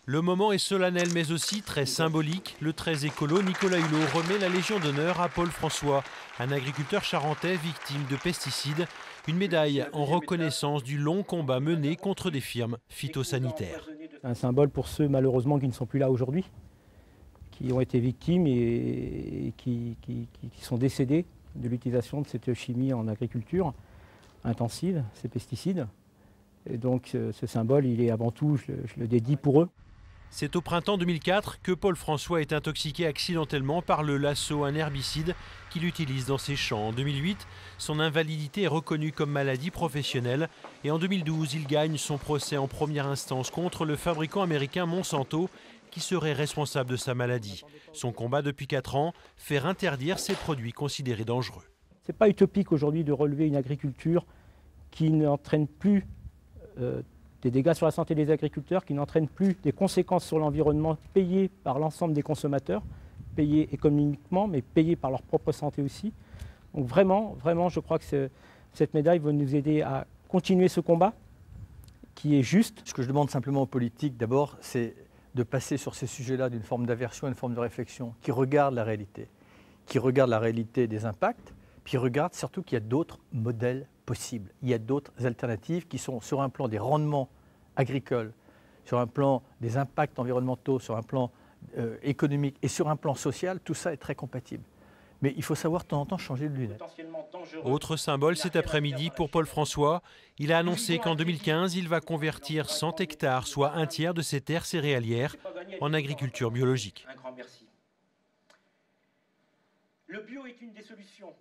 Le moment est solennel mais aussi très symbolique. Le très écolo Nicolas Hulot remet la Légion d'honneur à Paul François, un agriculteur charentais victime de pesticides. Une médaille en reconnaissance du long combat mené contre des firmes phytosanitaires. Un symbole pour ceux malheureusement qui ne sont plus là aujourd'hui, qui ont été victimes et qui sont décédés de l'utilisation de cette chimie en agriculture intensive, ces pesticides. Et donc ce symbole, il est avant tout, je le dédie pour eux. C'est au printemps 2004 que Paul François est intoxiqué accidentellement par le Lasso, un herbicide qu'il utilise dans ses champs. En 2008, son invalidité est reconnue comme maladie professionnelle et en 2012, il gagne son procès en première instance contre le fabricant américain Monsanto qui serait responsable de sa maladie. Son combat depuis 4 ans, faire interdire ces produits considérés dangereux. Ce n'est pas utopique aujourd'hui de relever une agriculture qui n'entraîne plus des dégâts sur la santé des agriculteurs, qui n'entraînent plus des conséquences sur l'environnement payées par l'ensemble des consommateurs, payés économiquement, mais payés par leur propre santé aussi. Donc vraiment, je crois que cette médaille va nous aider à continuer ce combat qui est juste. Ce que je demande simplement aux politiques, d'abord, c'est de passer sur ces sujets-là d'une forme d'aversion à une forme de réflexion qui regarde la réalité des impacts, puis regarde surtout qu'il y a d'autres modèles possibles. Il y a d'autres alternatives qui sont sur un plan des rendements agricoles, sur un plan des impacts environnementaux, sur un plan économique et sur un plan social, tout ça est très compatible. Mais il faut savoir de temps en temps changer de lunettes. Autre symbole cet après-midi pour Paul François, il a annoncé qu'en 2015, il va convertir 100 hectares, soit un tiers de ses terres céréalières, en agriculture biologique. Le bio est une des solutions.